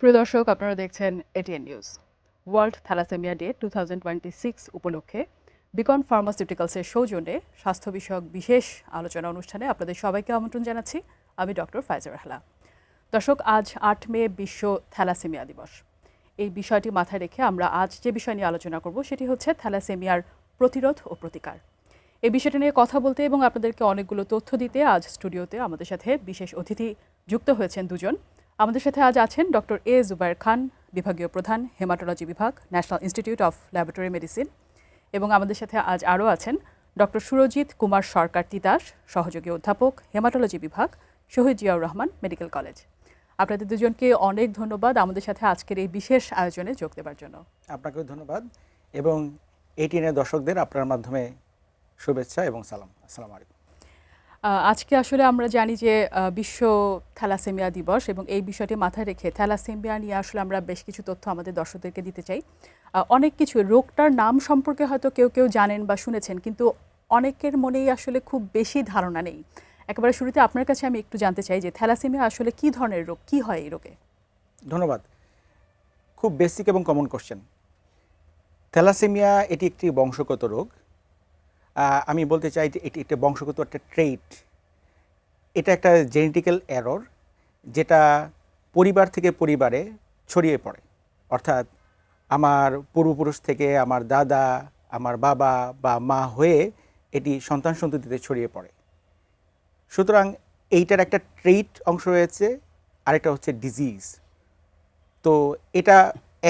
প্রিয় দর্শক, আপনারা দেখছেন ATN news. World thalassemia day 2026 উপলক্ষে বিকন ফার্মাসিউটিক্যালসের সৌজন্যে স্বাস্থ্য বিষয়ক বিশেষ আলোচনা অনুষ্ঠানে আপনাদের সবাইকে আমন্ত্রণ জানাচ্ছি। আমি ডক্টর ফাইজা রাহলা। দর্শক, আজ 8 মে বিশ্ব থ্যালাসেমিয়া দিবস। এই বিষয়টি মাথায় রেখে আমরা আজ যে বিষয় নিয়ে আলোচনা করব সেটি হচ্ছে থ্যালাসেমিয়ার প্রতিরোধ ও প্রতিকার। এই বিষয়টি নিয়ে কথা বলতে এবং আপনাদেরকে অনেকগুলো তথ্য দিতে আজ স্টুডিওতে আমাদের সাথে বিশেষ অতিথি যুক্ত হয়েছেন দুজন। আমাদের সাথে আজ আছেন ডক্টর এ জুবায়ের খান, বিভাগীয় প্রধান, হেমাটোলজি বিভাগ, national institute of laboratory medicine. এবং আমাদের সাথে আজ আরও আছেন ডক্টর সুরজিৎ কুমার সরকার তিতাস, সহযোগী অধ্যাপক, হেমাটোলজি বিভাগ, শহীদ জিয়াউর রহমান মেডিকেল কলেজ। আপনাদের দুজনকে অনেক ধন্যবাদ আমাদের সাথে আজকের এই বিশেষ আয়োজনে যোগ দেওয়ার জন্য। আপনাকেও ধন্যবাদ এবং এটিএনের দর্শকদের আপনার মাধ্যমে শুভেচ্ছা এবং সালাম। আসসালামু আলাইকুম। আজকে আসলে আমরা জানি যে বিশ্ব থ্যালাসেমিয়া দিবস, এবং এই বিষয়টি মাথায় রেখে থ্যালাসেমিয়া নিয়ে আসলে আমরা বেশ কিছু তথ্য আমাদের দর্শকদেরকে দিতে চাই। অনেক কিছু রোগটার নাম সম্পর্কে হয়তো কেউ কেউ জানেন বা শুনেছেন, কিন্তু অনেকের মনেই আসলে খুব বেশি ধারণা নেই। একেবারে শুরুতে আপনার কাছে আমি একটু জানতে চাই যে থ্যালাসেমিয়া আসলে কী ধরনের রোগ, কী হয় এই রোগে? ধন্যবাদ। খুব বেসিক এবং কমন কোশ্চেন। থ্যালাসেমিয়া এটি একটি বংশগত রোগ। আমি বলতে চাই যে এটি একটা বংশগত একটা ট্রেইট। এটা একটা জেনেটিক্যাল এরর, যেটা পরিবার থেকে পরিবারে ছড়িয়ে পড়ে। অর্থাৎ আমার পূর্বপুরুষ থেকে আমার দাদা, আমার বাবা বা মা হয়ে এটি সন্তান সন্ততিতে ছড়িয়ে পড়ে। সুতরাং এইটার একটা ট্রেইট অংশ রয়েছে, আরেকটা হচ্ছে ডিজিজ। তো এটা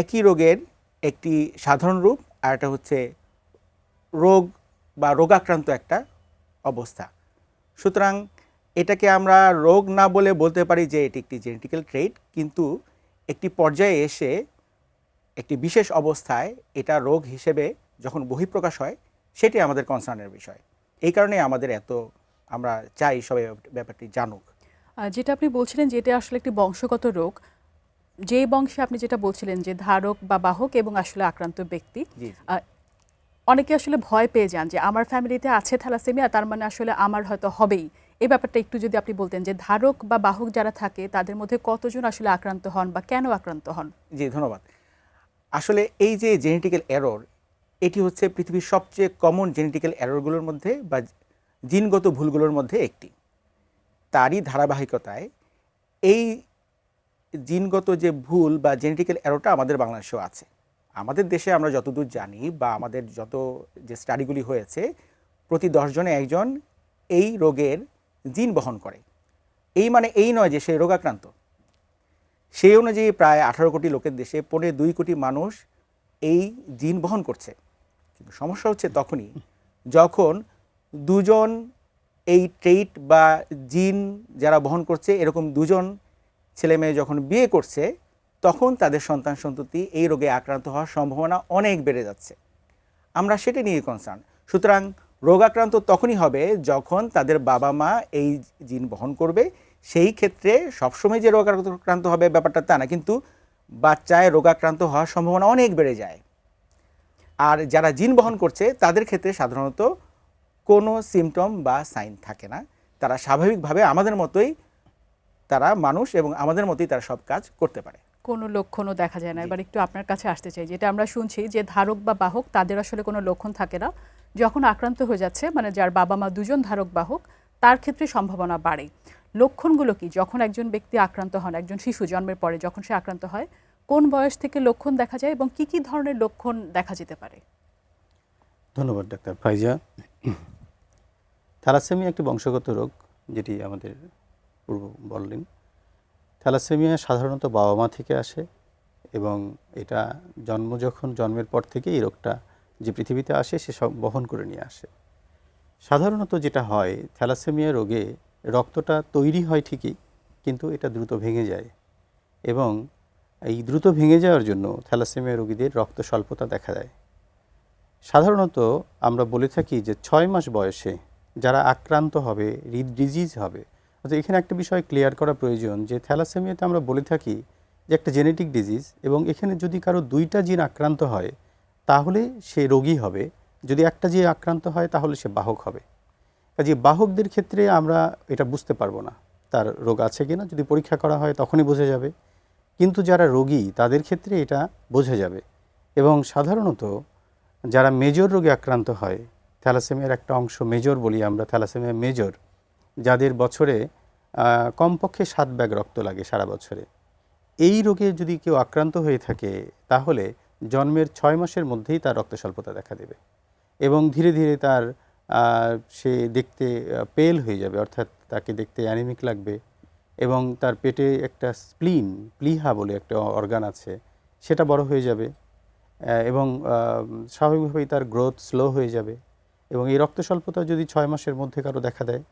একই রোগের একটি সাধারণ রূপ, আর এটা হচ্ছে রোগ বা রোগাক্রান্ত একটা অবস্থা। সুতরাং এটাকে আমরা রোগ না বলে বলতে পারি যে এটি একটি জেনেটিক্যাল ট্রেইট, কিন্তু একটি পর্যায়ে এসে একটি বিশেষ অবস্থায় এটা রোগ হিসেবে যখন বহিঃপ্রকাশ হয়, সেটি আমাদের কনসার্নের বিষয়। এই কারণে আমাদের আমরা চাই সবাই ব্যাপারটি জানুক। যেটা আপনি বলছিলেন যে এটা আসলে একটি বংশগত রোগ, যে বংশে আপনি যেটা বলছিলেন যে ধারক বা বাহক এবং আসলে আক্রান্ত ব্যক্তি, জি। অনেকে আসলে ভয় পেয়ে যান যে আমার ফ্যামিলিতে আছে থ্যালাসেমিয়া, তার মানে আসলে আমার হয়তো হবেই। এই ব্যাপারটা একটু যদি আপনি বলতেন যে ধারক বা বাহক যারা থাকে তাদের মধ্যে কতজন আসলে আক্রান্ত হন বা কেন আক্রান্ত হন? জি, ধন্যবাদ। আসলে এই যে জেনেটিক্যাল এরর, এটি হচ্ছে পৃথিবীর সবচেয়ে কমন জেনেটিক্যাল এররগুলোর মধ্যে বা জিনগত ভুলগুলোর মধ্যে একটি। তারই ধারাবাহিকতায় এই জিনগত যে ভুল বা জেনেটিক্যাল এররটা আমাদের বাংলাদেশেও আছে। আমাদের দেশে আমরা যতদূর জানি বা আমাদের যত যে স্টাডিগুলি হয়েছে, প্রতি 10 জনে একজন এই রোগের জিন বহন করে। এই মানে এই নয় যে সে রোগাক্রান্ত। সেই অনুযায়ী প্রায় 18 কোটি লোকের দেশে 2.25 কোটি মানুষ এই জিন বহন করছে। কিন্তু সমস্যা হচ্ছে তখনই যখন দুজন এই ট্রেইট বা জিন যারা বহন করছে এরকম দুজন ছেলে মেয়ে যখন বিয়ে করছে, তখন তাদের সন্তান সন্ততি এই রোগে আক্রান্ত হওয়ার সম্ভাবনা অনেক বেড়ে যাচ্ছে। আমরা সেটা নিয়ে কনসার্ন। সুতরাং রোগাক্রান্ত তখনই হবে যখন তাদের বাবা মা এই জিন বহন করবে। সেই ক্ষেত্রে সবসময় যে রোগাক্রান্ত হবে ব্যাপারটা তা না, কিন্তু বাচ্চায় রোগাক্রান্ত হওয়ার সম্ভাবনা অনেক বেড়ে যায়। আর যারা জিন বহন করছে তাদের ক্ষেত্রে সাধারণত কোনো সিমটম বা সাইন থাকে না। তারা স্বাভাবিকভাবে আমাদের মতোই তারা মানুষ এবং আমাদের মতোই তারা সব কাজ করতে পারে। কোনো লক্ষণও দেখা যায় না। এবার একটু আপনার কাছে আসতে চাই, যেটা আমরা শুনছি যে ধারক বা বাহক তাদের আসলে কোনো লক্ষণ থাকে না, যখন আক্রান্ত হয়ে যাচ্ছে মানে যার বাবা মা দুজন ধারক বাহক, তার ক্ষেত্রে সম্ভাবনা বাড়ে। লক্ষণগুলো কি যখন একজন ব্যক্তি আক্রান্ত হন, একজন শিশু জন্মের পরে যখন সে আক্রান্ত হয়, কোন বয়স থেকে লক্ষণ দেখা যায় এবং কি কি ধরনের লক্ষণ দেখা যেতে পারে? ধন্যবাদ ডাক্তার ফাইজা। থ্যালাসেমিয়া একটি বংশগত রোগ, যেটি আমাদের পূর্ব বললেন। থ্যালাসেমিয়া সাধারণত বাবা মা থেকে আসে এবং এটা জন্মের পর থেকে এই রোগটা যে পৃথিবীতে আসে সে সব বহন করে নিয়ে আসে। সাধারণত যেটা হয়, থ্যালাসেমিয়া রোগে রক্তটা তৈরি হয় ঠিকই, কিন্তু এটা দ্রুত ভেঙে যায় এবং এই দ্রুত ভেঙে যাওয়ার জন্য থ্যালাসেমিয়া রোগীদের রক্ত স্বল্পতা দেখা দেয়। সাধারণত আমরা বলে থাকি যে 6 মাস বয়সে যারা আক্রান্ত হবে, ডিজিজ হবে। অর্থাৎ এখানে একটা বিষয় ক্লিয়ার করা প্রয়োজন যে থ্যালাসেমিয়াতে আমরা বলে থাকি যে একটা জেনেটিক ডিজিজ, এবং এখানে যদি কারো 2টা জিন আক্রান্ত হয় তাহলে সে রোগী হবে, যদি একটা জিন আক্রান্ত হয় তাহলে সে বাহক হবে। কাজে বাহকদের ক্ষেত্রে আমরা এটা বুঝতে পারবো না তার রোগ আছে কিনা, যদি পরীক্ষা করা হয় তখনই বোঝা যাবে। কিন্তু যারা রোগী তাদের ক্ষেত্রে এটা বোঝা যাবে। এবং সাধারণত যারা মেজর রোগে আক্রান্ত হয়, থ্যালাসেমিয়ার একটা অংশ মেজর বলি আমরা, থ্যালাসেমিয়া মেজর, যাদের বছরে কমপক্ষে 7 ব্যাগ রক্ত লাগে সারা বছরে, এই রোগে যদি কেউ আক্রান্ত হয়ে থাকে তাহলে জন্মের 6 মাসের মধ্যেই তার রক্ত স্বল্পতা দেখা দেবে এবং ধীরে ধীরে তার সে দেখতে পেল হয়ে যাবে, অর্থাৎ তাকে দেখতে অ্যানিমিক লাগবে এবং তার পেটে একটা প্লিহা বলে একটা অর্গান আছে, সেটা বড় হয়ে যাবে এবং স্বাভাবিকভাবেই তার গ্রোথ স্লো হয়ে যাবে। এবং এই রক্ত স্বল্পতা যদি 6 মাসের মধ্যে কারো দেখা দেয়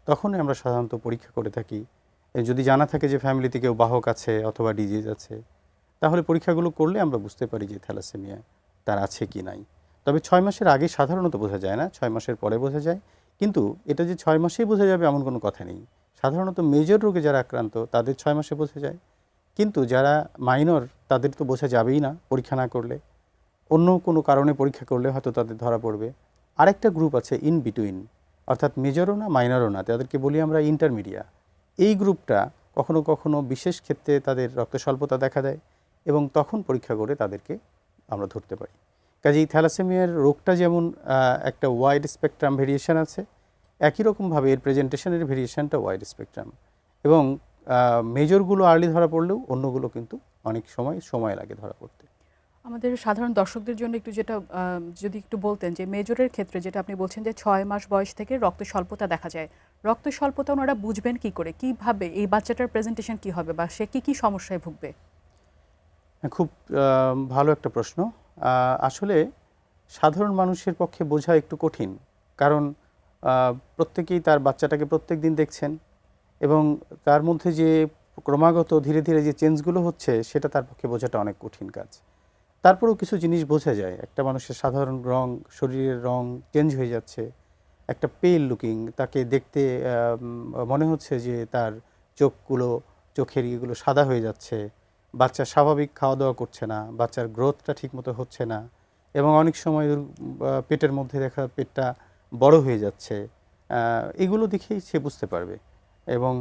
তখনই আমরা সাধারণত পরীক্ষা করে থাকি। যদি জানা থাকে যে ফ্যামিলিতে কেউ বাহক আছে অথবা ডিজিজ আছে, তাহলে পরীক্ষাগুলো করলে আমরা বুঝতে পারি যে থ্যালাসেমিয়া তার আছে কি নাই। তবে 6 মাসের আগে সাধারণত বোঝা যায় না, 6 মাসের পরে বোঝা যায়। কিন্তু এটা যে 6 মাসেই বোঝা যাবে এমন কোনো কথা নেই। সাধারণত মেজর রোগে যারা আক্রান্ত তাদের 6 মাসে বোঝা যায়, কিন্তু যারা মাইনর তাদের তো বোঝা যাবেই না পরীক্ষা না করলে। অন্য কোনো কারণে পরীক্ষা করলে হয়তো তাদের ধরা পড়বে। আরেকটা গ্রুপ আছে ইন বিটুইন, অর্থাৎ মেজরও না মাইনরও না, তাদেরকে বলি আমরা ইন্টারমিডিয়া। এই গ্রুপটা কখনো কখনো বিশেষ ক্ষেত্রে তাদের রক্ত স্বল্পতা দেখা দেয় এবং তখন পরীক্ষা করে তাদেরকে আমরা ধরতে পারি। কাজেই থ্যালাসেমিয়ার রোগটা যেমন একটা ওয়াইড স্পেকট্রাম ভেরিয়েশন আছে, একই রকমভাবে এর প্রেজেন্টেশনের ভেরিয়েশনটা ওয়াইড স্পেকট্রাম। এবং মেজরগুলো আর্লি ধরা পড়লেও অন্যগুলো কিন্তু অনেক সময় লাগে ধরা পড়তে। আমাদের সাধারণ দর্শকদের জন্য একটু যেটা যদি একটু বলতেন যে মেজরের ক্ষেত্রে যেটা আপনি বলছেন যে 6 মাস বয়স থেকে রক্ত স্বল্পতা দেখা যায়, রক্ত স্বল্পতা ওনারা বুঝবেন কি করে, কিভাবে এই বাচ্চাটার প্রেজেন্টেশন কি হবে বা সে কি সমস্যায় ভুগবে? খুব ভালো একটা প্রশ্ন। আসলে সাধারণ মানুষের পক্ষে বোঝা একটু কঠিন, কারণ প্রত্যেকেই তার বাচ্চাটাকে প্রত্যেক দিন দেখছেন এবং তার মধ্যে যে ক্রমাগত ধীরে ধীরে যে চেঞ্জগুলো হচ্ছে সেটা তার পক্ষে বোঝাটা অনেক কঠিন কাজ। তারপরেও কিছু জিনিস বোঝা যায়। একটা মানুষের সাধারণ রং, শরীরের রং চেঞ্জ হয়ে যাচ্ছে, একটা পেল লুকিং, তাকে দেখতে মনে হচ্ছে যে তার চোখের ইয়েগুলো সাদা হয়ে যাচ্ছে, বাচ্চা স্বাভাবিক খাওয়া দাওয়া করছে না, বাচ্চার গ্রোথটা ঠিকমতো হচ্ছে না এবং অনেক সময় পেটের মধ্যে পেটটা বড় হয়ে যাচ্ছে, এগুলো দেখেই সে বুঝতে পারবে। এবং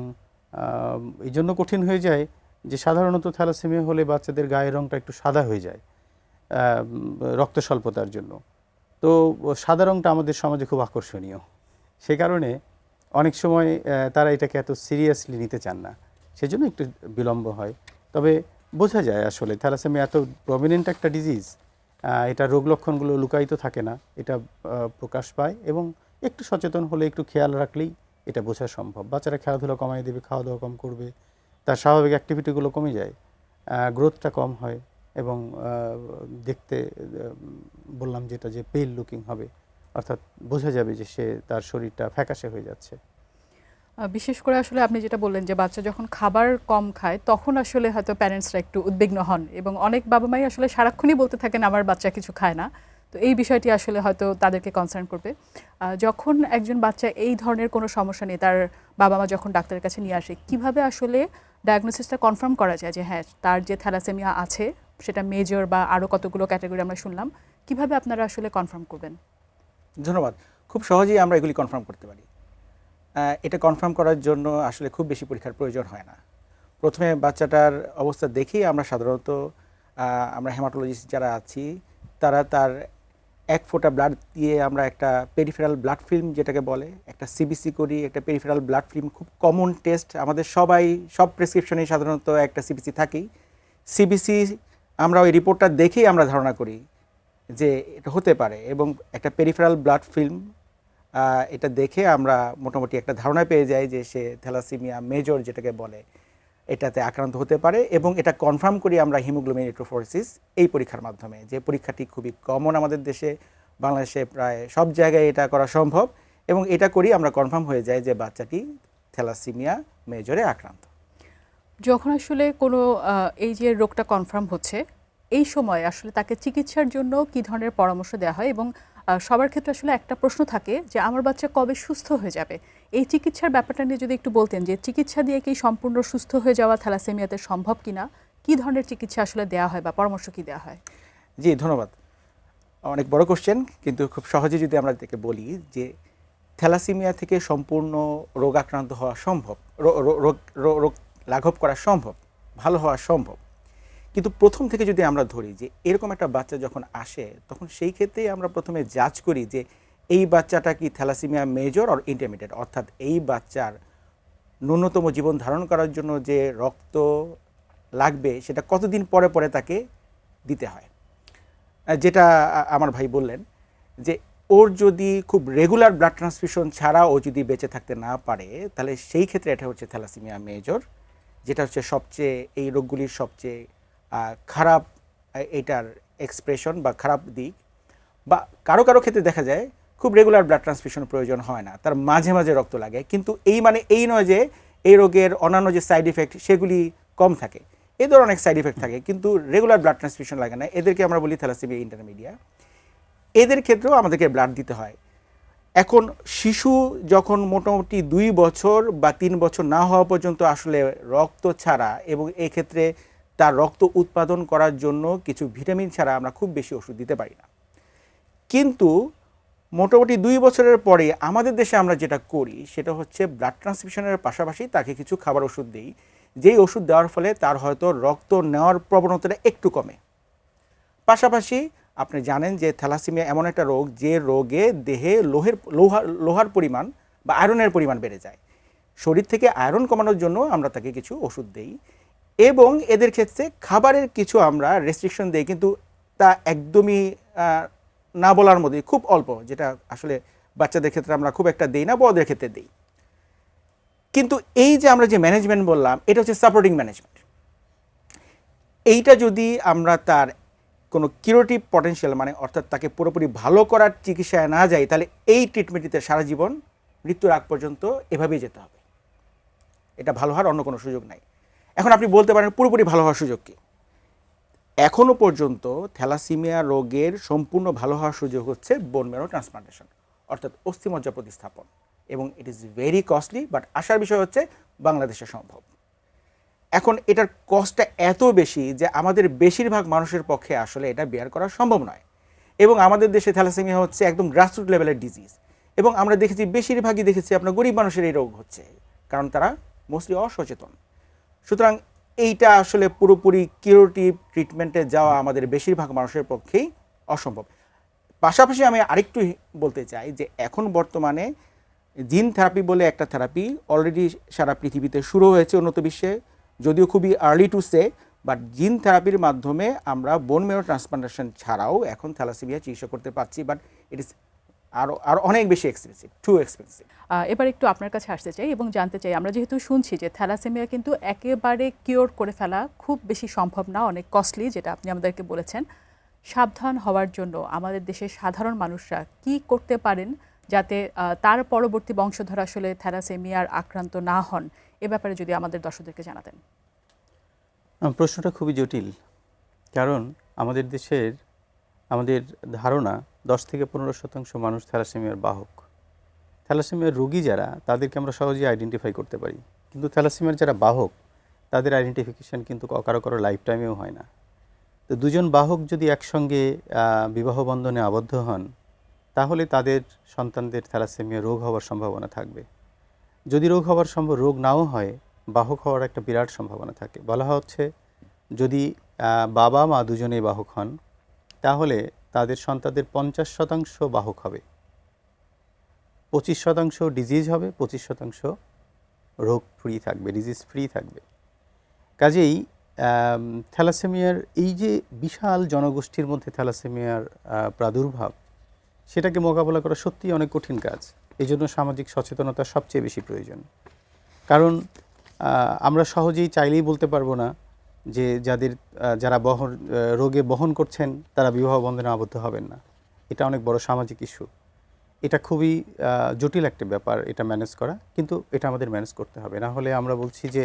এই জন্য কঠিন হয়ে যায় যে সাধারণত থ্যালাসেমিয়া হলে বাচ্চাদের গায়ের রঙটা একটু সাদা হয়ে যায় রক্ত স্বল্পতার জন্য। তো সাদা রঙটা আমাদের সমাজে খুব আকর্ষণীয়, সে কারণে অনেক সময় তারা এটাকে এত সিরিয়াসলি নিতে চান না, সেজন্য একটু বিলম্ব হয়। তবে বোঝা যায় আসলে থ্যালাসেমিয়া এত প্রমিনেন্ট একটা ডিজিজ, এটা রোগ লক্ষণগুলো লুকায়িত থাকে না, এটা প্রকাশ পায় এবং একটু সচেতন হলে, একটু খেয়াল রাখলেই এটা বোঝা সম্ভব। বাচ্চারা খেলাধুলা কমাই দেবে, খাওয়া দাওয়া কম করবে, তার স্বাভাবিক অ্যাক্টিভিটিগুলো কমে যায়, গ্রোথটা কম হয় এবং দেখতে বললাম যেটা যে পেল লুকিং হবে, অর্থাৎ বোঝা যাবে যে তার শরীরটা ফ্যাকাশে হয়ে যাচ্ছে। বিশেষ করে আসলে আপনি যেটা বললেন যে বাচ্চা যখন খাবার কম খায় তখন আসলে হয়তো প্যারেন্টসরা একটু উদ্বিগ্ন হন এবং অনেক বাবা মাই আসলে সারাক্ষণই বলতে থাকেন আমার বাচ্চা কিছু খায় না। তো এই বিষয়টি আসলে হয়তো তাদেরকে কনসার্ন করবে। যখন একজন বাচ্চা এই ধরনের কোনো সমস্যা নিয়ে তার বাবা মা যখন ডাক্তারের কাছে নিয়ে আসে, কিভাবে আসলে ডায়াগনোসিসটা কনফার্ম করা যায় যে হ্যাঁ তার যে থ্যালাসেমিয়া আছে সেটা মেজর বা আরও কতগুলো ক্যাটাগরি আমরা শুনলাম, কিভাবে আপনারা আসলে কনফার্ম করবেন? ধন্যবাদ। খুব সহজেই আমরা এগুলি কনফার্ম করতে পারি। এটা কনফার্ম করার জন্য আসলে খুব বেশি পরীক্ষার প্রয়োজন হয় না। প্রথমে বাচ্চাটার অবস্থা দেখেই আমরা সাধারণত আমরা হেমাটোলজিস্ট যারা আছি তারা তার 1 ফোঁটা ব্লাড দিয়ে আমরা একটা পেরিফেরাল ব্লাড ফিল্ম যেটাকে বলে একটা সিবিসি করি। একটা পেরিফেরাল ব্লাড ফিল্ম খুব কমন টেস্ট, আমাদের সব প্রেসক্রিপশনেই সাধারণত একটা সিবিসি থাকেই। সিবিসি আমরা ওই রিপোর্টটা দেখেই আমরা ধারণা করি যে এটা হতে পারে এবং একটা পেরিফেরাল ব্লাড ফিল্ম এটা দেখে আমরা মোটামুটি একটা ধারণা পেয়ে যাই যে সে থ্যালাসেমিয়া মেজর যেটাকে বলে এটাতে আক্রান্ত হতে পারে এবং এটা কনফার্ম করি আমরা হিমোগ্লোবিন ইলেকট্রোফোরেসিস এই পরীক্ষার মাধ্যমে, যে পরীক্ষাটি খুবই কমন আমাদের দেশে, বাংলাদেশে প্রায় সব জায়গায় এটা করা সম্ভব এবং এটা করি আমরা কনফার্ম হয়ে যায় যে বাচ্চাটি থ্যালাসেমিয়া মেজরে আক্রান্ত। যখন আসলে কোনো এই যে রোগটা কনফার্ম হচ্ছে এই সময় আসলে তাকে চিকিৎসার জন্য কী ধরনের পরামর্শ দেওয়া হয় এবং সবার ক্ষেত্রে আসলে একটা প্রশ্ন থাকে যে আমার বাচ্চা কবে সুস্থ হয়ে যাবে, এই চিকিৎসার ব্যাপারটা নিয়ে যদি একটু বলতেন যে চিকিৎসা দিয়ে কি সম্পূর্ণ সুস্থ হয়ে যাওয়া থ্যালাসেমিয়াতে সম্ভব কিনা, কী ধরনের চিকিৎসা আসলে দেওয়া হয় বা পরামর্শ কী দেওয়া হয়? জি ধন্যবাদ, অনেক বড় কোশ্চেন, কিন্তু খুব সহজে যদি আমরা এটাকে বলি যে থ্যালাসেমিয়া থেকে সম্পূর্ণ রোগাক্রান্ত হওয়া সম্ভব, রোগ লাঘব করা সম্ভব, ভালো হওয়া সম্ভব। কিন্তু প্রথম থেকে যদি আমরা ধরি যে এরকম একটা বাচ্চা যখন আসে, তখন সেই ক্ষেত্রেই আমরা প্রথমে জাজ করি যে এই বাচ্চাটা কি থ্যালাসেমিয়া মেজর অর ইন্টারমিডিয়েট, অর্থাৎ এই বাচ্চার ন্যূনতম জীবন ধারণ করার জন্য যে রক্ত লাগবে সেটা কতদিন পরে পরে তাকে দিতে হয়। যেটা আমার ভাই বললেন যে ওর যদি খুব রেগুলার ব্লাড ট্রান্সফিউশন ছাড়া ও যদি বেঁচে থাকতে না পারে, তাহলে সেই ক্ষেত্রে এটা হচ্ছে থ্যালাসেমিয়া মেজর, যেটা হচ্ছে সবচেয়ে এই রোগগুলির সবচেয়ে খারাপ এটার এক্সপ্রেশন বা খারাপ দিক। বা কারো কারো ক্ষেত্রে দেখা যায় খুব রেগুলার ব্লাড ট্রান্সফিউশন প্রয়োজন হয় না, তার মাঝে মাঝে রক্ত লাগে, কিন্তু এই মানে এই নয় যে এই রোগের অন্যান্য যে সাইড ইফেক্ট সেগুলি কম থাকে। এদের অনেক সাইড ইফেক্ট থাকে কিন্তু রেগুলার ব্লাড ট্রান্সফিউশন লাগে না, এদেরকে আমরা বলি থ্যালাসেমিয়া ইন্টারমিডিয়েট। এদের ক্ষেত্রেও আমাদেরকে ব্লাড দিতে হয়। এখন শিশু যখন মোটামুটি 2 বছর বা 3 বছর না হওয়া পর্যন্ত আসলে রক্ত ছাড়া এবং এক্ষেত্রে তার রক্ত উৎপাদন করার জন্য কিছু ভিটামিন ছাড়া আমরা খুব বেশি ওষুধ দিতে পারি না। কিন্তু মোটামুটি 2 বছরের পরে আমাদের দেশে আমরা যেটা করি সেটা হচ্ছে ব্লাড ট্রান্সফিউশনের পাশাপাশি তাকে কিছু খাবার ওষুধ দিই, যেই ওষুধ দেওয়ার ফলে তার হয়তো রক্ত নেওয়ার প্রবণতাটা একটু কমে। পাশাপাশি আপনি জানেন যে থ্যালাসেমিয়া এমন একটা রোগ যে রোগে দেহে লোহার পরিমাণ বা আয়রনের পরিমাণ বেড়ে যায়। শরীর থেকে আয়রন কমানোর জন্য আমরা তাকে কিছু ওষুধ দেই এবং এদের ক্ষেত্রে খাবারের কিছু আমরা রেস্ট্রিকশন দেই, কিন্তু তা একদমই না বলার মধ্যে খুব অল্প, যেটা আসলে বাচ্চাদের ক্ষেত্রে আমরা খুব একটা দেই না, বড়দের ক্ষেত্রে দেই। কিন্তু এই যে আমরা যে ম্যানেজমেন্ট বললাম এটা হচ্ছে সাপোর্টিং ম্যানেজমেন্ট। এইটা যদি আমরা তার কোনো কিউরেটিভ পটেনশিয়াল মানে অর্থাৎ তাকে পুরোপুরি ভালো করার চিকিৎসায় না যাই, তাহলে এই ট্রিটমেন্টটিতে সারা জীবন মৃত্যুর আগ পর্যন্ত এভাবেই যেতে হবে। এটা ভালো হওয়ার অন্য কোনো সুযোগ নাই। এখন আপনি বলতে পারেন পুরোপুরি ভালো হওয়ার সুযোগ কি? এখনও পর্যন্ত থ্যালাসেমিয়া রোগের সম্পূর্ণ ভালো হওয়ার সুযোগ হচ্ছে বোন ম্যারো ট্রান্সপ্লান্টেশন, অর্থাৎ অস্থিমজ্জা প্রতিস্থাপন, এবং it is very costly, but আশার বিষয় হচ্ছে বাংলাদেশে সম্ভব। এখন এটার কস্টটা এত বেশি যে আমাদের বেশিরভাগ মানুষের পক্ষে আসলে এটা বেয়ার করা সম্ভব নয়, এবং আমাদের দেশে থ্যালাসেমিয়া হচ্ছে একদম গ্রাসরুট লেভেলের ডিজিজ, এবং আমরা দেখেছি বেশিরভাগই দেখেছি আপনার গরিব মানুষের এই রোগ হচ্ছে, কারণ তারা মোস্টলি অসচেতন। সুতরাং এইটা আসলে পুরোপুরি কিউরেটিভ ট্রিটমেন্টে যাওয়া আমাদের বেশিরভাগ মানুষের পক্ষেই অসম্ভব। পাশাপাশি আমি আরেকটু বলতে চাই যে এখন বর্তমানে জিন থেরাপি বলে একটা থেরাপি অলরেডি সারা পৃথিবীতে শুরু হয়েছে উন্নত বিশ্বে, যদিও খুবই আর্লি টু সে, বাট জিন থেরাপির মাধ্যমে আমরা বোন ম্যারো ট্রান্সপ্লান্টেশন ছাড়াও এখন থ্যালাসেমিয়া চিকিৎসা করতে পারছি, বাট ইট ইজ আরও অনেক বেশি এক্সপেন্সিভ, টু এক্সপেন্সিভ। এবার একটু আপনার কাছে আসতে চাই এবং জানতে চাই, আমরা যেহেতু শুনছি যে থ্যালাসেমিয়া কিন্তু একেবারে কিওর করে ফেলা খুব বেশি সম্ভব না, অনেক কস্টলি, যেটা আপনি আমাদেরকে বলেছেন। সাবধান হওয়ার জন্য আমাদের দেশের সাধারণ মানুষরা কি করতে পারেন যাতে তার পরবর্তী বংশধর আসলে থ্যালাসেমিয়ার আক্রান্ত না হন, এ ব্যাপারে যদি আমাদের দর্শকদেরকে জানাতেন। প্রশ্নটা খুবই জটিল, কারণ আমাদের দেশের আমাদের ধারণা 10 থেকে 15% মানুষ থ্যালাসেমিয়ার বাহক। থ্যালাসেমিয়ার রোগী যারা, তাদেরকে আমরা সহজেই আইডেন্টিফাই করতে পারি, কিন্তু থ্যালাসেমিয়ার যারা বাহক তাদের আইডেন্টিফিকেশান কিন্তু কারো কারো লাইফ টাইমেও হয় না। তো দুজন বাহক যদি একসঙ্গে বিবাহ বন্ধনে আবদ্ধ হন, তাহলে তাদের সন্তানদের থ্যালাসেমিয়া রোগ হওয়ার সম্ভাবনা থাকবে। যদি রোগ নাও হয়, বাহক হওয়ার একটা বিরাট সম্ভাবনা থাকে। বলা হচ্ছে যদি বাবা মা দুজনেই বাহক হন, তাহলে তাদের সন্তানদের 50% বাহক হবে, 25% ডিজিজ হবে, 25% রোগ ফ্রি থাকবে, ডিজিজ ফ্রি থাকবে। কাজেই থ্যালাসেমিয়ার এই যে বিশাল জনগোষ্ঠীর মধ্যে থ্যালাসেমিয়ার প্রাদুর্ভাব, সেটাকে মোকাবেলা করা সত্যিই অনেক কঠিন কাজ। এই জন্য সামাজিক সচেতনতা সবচেয়ে বেশি প্রয়োজন। কারণ আমরা সহজেই চাইলেই বলতে পারবো না যে যারা রোগে বহন করছেন তারা বিবাহ বন্ধনে আবদ্ধ হবেন না। এটা অনেক বড় সামাজিক ইস্যু, এটা খুবই জটিল একটা ব্যাপার এটা ম্যানেজ করা, কিন্তু এটা আমাদের ম্যানেজ করতে হবে। না হলে আমরা বলছি যে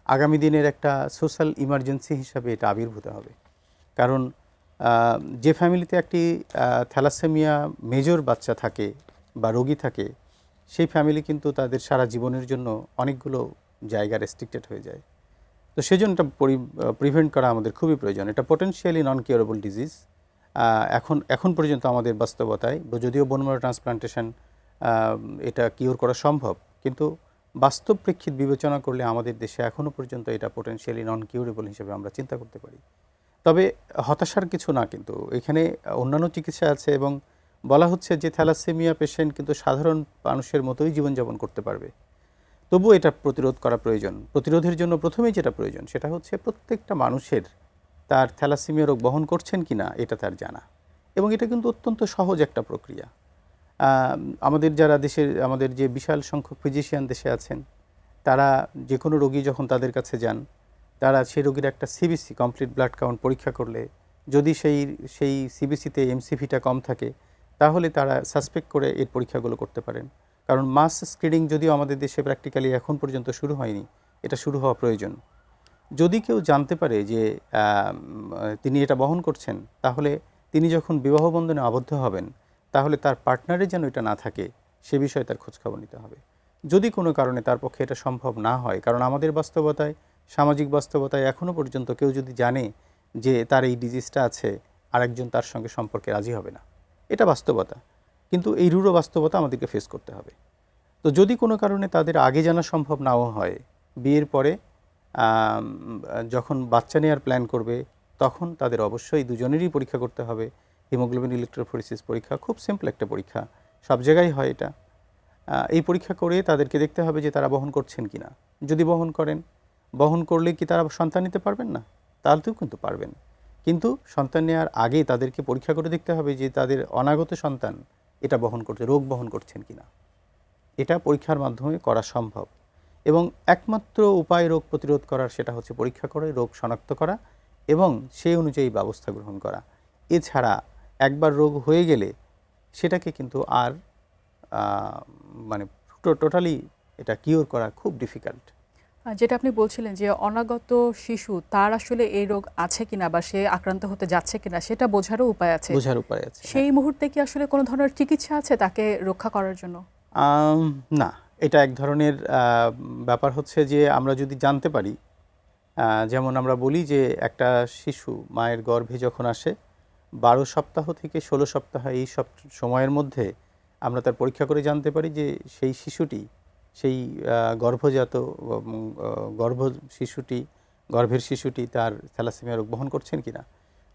আগামী দিনের একটা সোশ্যাল ইমার্জেন্সি হিসাবে এটা আবির্ভূত হবে। কারণ যে ফ্যামিলিতে একটি থ্যালাসেমিয়া মেজর বাচ্চা থাকে বা রোগী থাকে, সেই ফ্যামিলি কিন্তু তাদের সারা জীবনের জন্য অনেকগুলো জায়গা রেস্ট্রিক্টেড হয়ে যায়। তো সেজন্য এটা প্রিভেন্ট করা আমাদের খুবই প্রয়োজন। এটা পোটেনশিয়ালি নন কিউরেবল ডিজিজ। এখন পর্যন্ত আমাদের বাস্তবতায়, যদিও বোন ম্যারো ট্রান্সপ্লান্টেশন এটা কিওর করা সম্ভব, কিন্তু বাস্তব প্রেক্ষিত বিবেচনা করলে আমাদের দেশে এখনও পর্যন্ত এটা পোটেনশিয়ালি নন কিউরেবল হিসেবে আমরা চিন্তা করতে পারি। তবে হতাশার কিছু না, কিন্তু এখানে অন্যান্য চিকিৎসা আছে এবং বলা হচ্ছে যে থ্যালাসেমিয়া পেশেন্ট কিন্তু সাধারণ মানুষের মতোই জীবনযাপন করতে পারবে। তবুও এটা প্রতিরোধ করা প্রয়োজন। প্রতিরোধের জন্য প্রথমেই যেটা প্রয়োজন সেটা হচ্ছে প্রত্যেকটা মানুষের তার থ্যালাসেমিয়া রোগ বহন করছেন কিনা এটা তার জানা, এবং এটা কিন্তু অত্যন্ত সহজ একটা প্রক্রিয়া। আমাদের যারা আমাদের যে বিশাল সংখ্যক ফিজিশিয়ান দেশে আছেন, তারা যে কোনো রোগী যখন তাদের কাছে যান, তারা সেই রোগীর একটা সিবিসি কমপ্লিট ব্লাড কাউন্ট পরীক্ষা করলে যদি সেই সিবিসিতে এমসিভিটা কম থাকে, তাহলে তারা সাসপেক্ট করে এর পরীক্ষাগুলো করতে পারেন। কারণ মাস স্ক্রিনিং যদিও আমাদের দেশে প্র্যাকটিক্যালি এখন পর্যন্ত শুরু হয়নি, এটা শুরু হওয়া প্রয়োজন। যদি কেউ জানতে পারে যে তিনি এটা বহন করছেন, তাহলে তিনি যখন বিবাহ বন্ধনে আবদ্ধ হবেন, তাহলে তার পার্টনারের যেন এটা না থাকে সে বিষয়ে তার খোঁজখবর নিতে হবে। যদি কোনো কারণে তার পক্ষে এটা সম্ভব না হয়, কারণ আমাদের বাস্তবতায়, সামাজিক বাস্তবতায় এখনও পর্যন্ত কেউ যদি জানে যে তার এই ডিজিজটা আছে, আরেকজন তার সঙ্গে সম্পর্কে রাজি হবে না, এটা বাস্তবতা। কিন্তু এই রূঢ় বাস্তবতা আমাদেরকে ফেস করতে হবে। তো যদি কোনো কারণে তাদের আগে জানা সম্ভব নাও হয়, বিয়ের পরে যখন বাচ্চা নেওয়ার প্ল্যান করবে, তখন তাদের অবশ্যই দুজনেরই পরীক্ষা করতে হবে। হিমোগ্লোবিন ইলেকট্রোফোরেসিস পরীক্ষা খুব সিম্পল একটা পরীক্ষা, সব জায়গায় হয় এটা। এই পরীক্ষা করে তাদেরকে দেখতে হবে যে তারা বহন করছেন কি না। যদি বহন করলে কি তারা সন্তান নিতে পারবেন না? তাহলেও কিন্তু পারবেন। কিন্তু সন্তান নেওয়ার আগে তাদেরকে পরীক্ষা করে দেখতে হবে যে তাদের অনাগত সন্তান এটা রোগ বহন করছেন কি না। এটা পরীক্ষার মাধ্যমে করা সম্ভব, এবং একমাত্র উপায় রোগ প্রতিরোধ করার সেটা হচ্ছে পরীক্ষা করে রোগ শনাক্ত করা এবং সেই অনুযায়ী ব্যবস্থা গ্রহণ করা। এছাড়া একবার রোগ হয়ে গেলে সেটাকে কিন্তু আর মানে টোটালি এটা কিওর করা খুব ডিফিকাল্ট। যেটা আপনি বলছিলেন যে অনাগত শিশু তার আসলে এই রোগ আছে কিনা বা সে আক্রান্ত হতে যাচ্ছে কিনা সেটা বোঝারও উপায় আছে। সেই মুহূর্তে কি আসলে কোনো ধরনের চিকিৎসা আছে তাকে রক্ষা করার জন্য? না, এটা এক ধরনের ব্যাপার হচ্ছে যে আমরা যদি জানতে পারি, যেমন আমরা বলি যে একটা শিশু মায়ের গর্ভে যখন আসে 12 সপ্তাহ থেকে 16 সপ্তাহ এই সব সময়ের মধ্যে আমরা তার পরীক্ষা করে জানতে পারি যে সেই শিশুটি, সেই গর্ভের শিশুটি তার থ্যালাসেমিয়া রোগ বহন করছেন কিনা।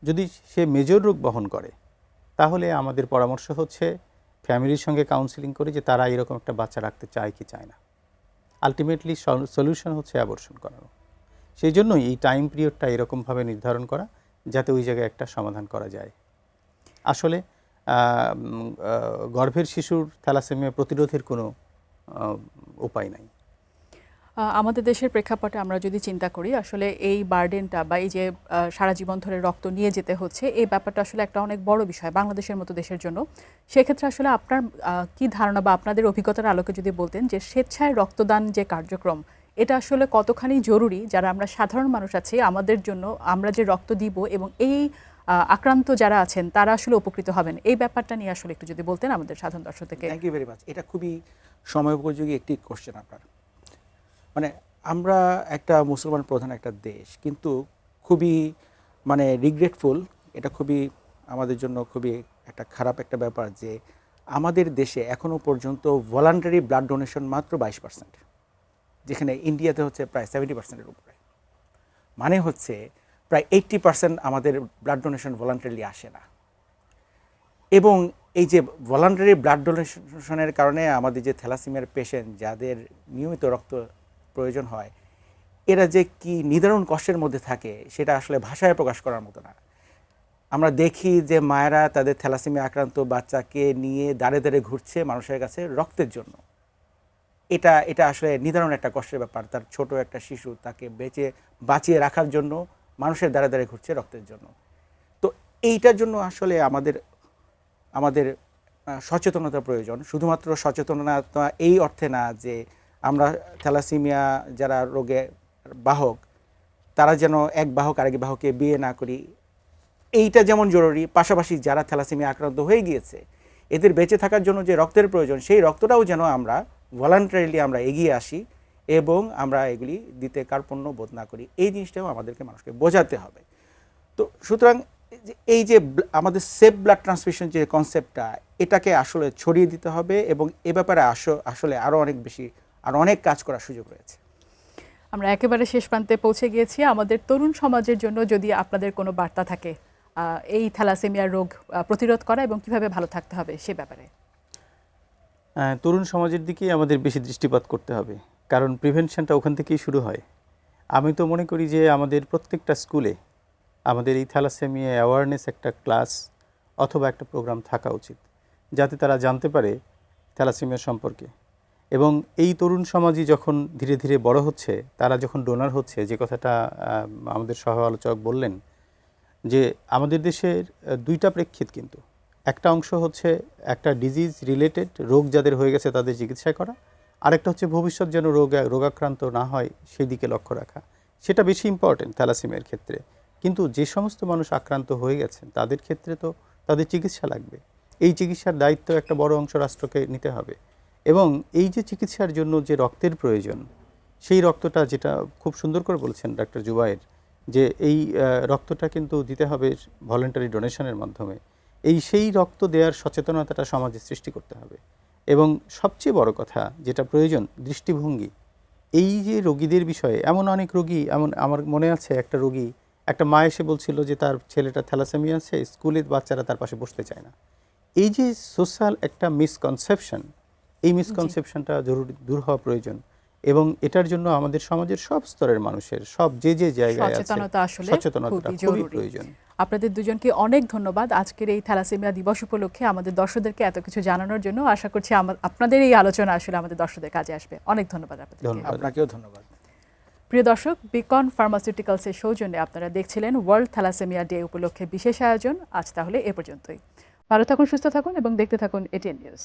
যদি সে মেজর রোগ বহন করে, তাহলে আমাদের পরামর্শ হচ্ছে ফ্যামিলির সঙ্গে কাউন্সিলিং করে যে তারা এরকম একটা বাচ্চা রাখতে চায় কি চায় না। আলটিমেটলি সলিউশন হচ্ছে অ্যাবর্শন করানো। সেই জন্যই এই টাইম পিরিয়ডটা এরকমভাবে নির্ধারণ করা যাতে ওই জায়গায় একটা সমাধান করা যায়। আসলে গর্ভের শিশুর থ্যালাসেমিয়া প্রতিরোধের কোনো উপায় নাই। আমাদের দেশের প্রেক্ষাপটে আমরা যদি চিন্তা করি, আসলে এই বার্ডেনটা বা এই যে সারা জীবন ধরে রক্ত নিয়ে যেতে হচ্ছে, এই ব্যাপারটা আসলে একটা অনেক বড় বিষয় বাংলাদেশের মতো দেশের জন্য। সেক্ষেত্রে আসলে আপনার কি ধারণা বা আপনাদের অভিজ্ঞতার আলোকে যদি বলতেন যে স্বেচ্ছায় রক্তদান যে কার্যক্রম, এটা আসলে কতখানি জরুরি যারা আমরা সাধারণ মানুষ আছি আমাদের জন্য, আমরা যে রক্ত দিব এবং এই আক্রান্ত যারা আছেন তারা আসলে উপকৃত হবেন, এই ব্যাপারটা নিয়ে আসলে একটু যদি বলতেন আমাদের সাধারণ দর্শক থেকে। Thank you very much. এটা খুবই সময়োপযোগী একটি কোশ্চেন আপনার। মানে আমরা একটা মুসলমান প্রধান একটা দেশ, কিন্তু খুবই রিগ্রেটফুল, এটা খুবই আমাদের জন্য খুবই একটা খারাপ একটা ব্যাপার যে আমাদের দেশে এখনও পর্যন্ত ভলান্টারি ব্লাড ডোনেশন মাত্র 22%, যেখানে ইন্ডিয়াতে হচ্ছে প্রায় 70%-এর উপরে। মানে হচ্ছে প্রায় 80% আমাদের ব্লাড ডোনেশন ভলান্টারিলি আসে না। এবং এই যে ভলান্টারি ব্লাড ডোনেশনের কারণে আমাদের যে থ্যালাসেমিয়ার পেশেন্ট যাদের নিয়মিত রক্ত প্রয়োজন হয়, এরা যে কি নিদারুণ কষ্টের মধ্যে থাকে সেটা আসলে ভাষায় প্রকাশ করার মতো না। আমরা দেখি যে মায়েরা তাদের থ্যালাসেমিয়া আক্রান্ত বাচ্চাকে নিয়ে দাঁড়ে দাঁড়ে ঘুরছে মানুষের কাছে রক্তের জন্য। এটা আসলে নিদারুণ একটা কষ্টের ব্যাপার। তার ছোট একটা শিশু, তাকে বাঁচিয়ে রাখার জন্য মানুষের দাঁড়ে দাঁড়ে ঘুরছে রক্তের জন্য। তো এইটার জন্য আসলে আমাদের সচেতনতা প্রয়োজন। শুধুমাত্র সচেতনতা এই অর্থে না যে আমরা থ্যালাসেমিয়া যারা রোগে বাহক তারা যেন এক বাহক আরেক বাহকে বিয়ে না করি, এইটা যেমন জরুরি, পাশাপাশি যারা থ্যালাসেমিয়া আক্রান্ত হয়ে গিয়েছে এদের বেঁচে থাকার জন্য যে রক্তের প্রয়োজন, সেই রক্তটাও যেন আমরা ভলান্টারিলি আমরা এগিয়ে আসি এবং আমরা এগুলি দিতে কার্পণ্য বোধ না করি। এই জিনিসটাও আমাদেরকে মানুষকে বোঝাতে হবে। তো সুতরাং এই যে আমাদের সেফ ব্লাড ট্রান্সফিউশন যে কনসেপ্টটা, এটাকে আসলে ছড়িয়ে দিতে হবে এবং এ ব্যাপারে আসলে আরও অনেক কাজ করার সুযোগ রয়েছে। আমরা একেবারে শেষ প্রান্তে পৌঁছে গিয়েছি। আমাদের তরুণ সমাজের জন্য যদি আপনাদের কোনো বার্তা থাকে এই থ্যালাসেমিয়া রোগ প্রতিরোধ করা এবং কিভাবে ভালো থাকতে হবে সে ব্যাপারে। তরুণ সমাজের দিকেই আমাদের বেশি দৃষ্টিপাত করতে হবে, কারণ প্রিভেনশনটা ওখান থেকেই শুরু হয়। আমি তো মনে করি যে আমাদের প্রত্যেকটা স্কুলে আমাদের এই থ্যালাসেমিয়া অ্যাওয়ারনেস একটা ক্লাস অথবা একটা প্রোগ্রাম থাকা উচিত, যাতে তারা জানতে পারে থ্যালাসেমিয়া সম্পর্কে। এবং এই তরুণ সমাজই যখন ধীরে ধীরে বড় হচ্ছে, তারা যখন ডোনার হচ্ছে, যে কথাটা আমাদের সহ আলোচক বললেন, যে আমাদের দেশের দুইটা প্রেক্ষিত, কিন্তু একটা অংশ হচ্ছে একটা ডিজিজ রিলেটেড রোগ যাদের হয়ে গেছে তাদের চিকিৎসা করা, আরেকটা হচ্ছে ভবিষ্যৎ যেন রোগাক্রান্ত না হয় সেই দিকে লক্ষ্য রাখা। সেটা বেশি ইম্পর্টেন্ট থ্যালাসেমিয়ার ক্ষেত্রে। কিন্তু যে সমস্ত মানুষ আক্রান্ত হয়ে গেছেন তাদের ক্ষেত্রে তো তাদের চিকিৎসা লাগবে। এই চিকিৎসার দায়িত্ব একটা বড় অংশ রাষ্ট্রকে নিতে হবে। এবং এই যে চিকিৎসার জন্য যে রক্তের প্রয়োজন, সেই রক্তটা, যেটা খুব সুন্দর করে বলেছেন ডাক্তার জুবায়ের, যে এই রক্তটা কিন্তু দিতে হবে ভলেন্টারি ডোনেশনের মাধ্যমে। সেই রক্ত দেওয়ার সচেতনতাটা সমাজে সৃষ্টি করতে হবে। এবং সবচেয়ে বড় কথা যেটা প্রয়োজন, দৃষ্টিভঙ্গি। এই যে রোগীদের বিষয়ে, এমন অনেক রোগী, আমার মনে আছে একটা রোগী, একটা মা এসে বলছিল যে তার ছেলেটা থ্যালাসেমিয়া আছে, স্কুলের বাচ্চারা তার পাশে বসতে চায় না। এই যে সোশ্যাল একটা মিসকনসেপশন, এই মিসকনসেপশনটা জরুরি দূর হওয়া প্রয়োজন। এবং এটার জন্য আমাদের সমাজের সব স্তরের মানুষের, সব যে জায়গায় আছে, সচেতনতা খুবই প্রয়োজন। আপনাদের দুজনকে অনেক ধন্যবাদ আজকের এই থ্যালাসেমিয়া দিবস উপলক্ষে আমাদের দর্শকদেরকে এত কিছু জানানোর জন্য। আশা করছি আপনাদের এই আলোচনা আসলে আমাদের দর্শকদের কাজে আসবে। অনেক ধন্যবাদ আপনাদেরকে। আপনাকেও ধন্যবাদ। প্রিয় দর্শক, বিকন ফার্মাসিউটিক্যালসের সৌজন্যে আপনারা দেখছিলেন ওয়ার্ল্ড থ্যালাসেমিয়া ডে উপলক্ষে বিশেষ আয়োজন। আজ তাহলে এ পর্যন্তই। ভালো থাকুন, সুস্থ থাকুন এবং দেখতে থাকুন এটিএন নিউজ।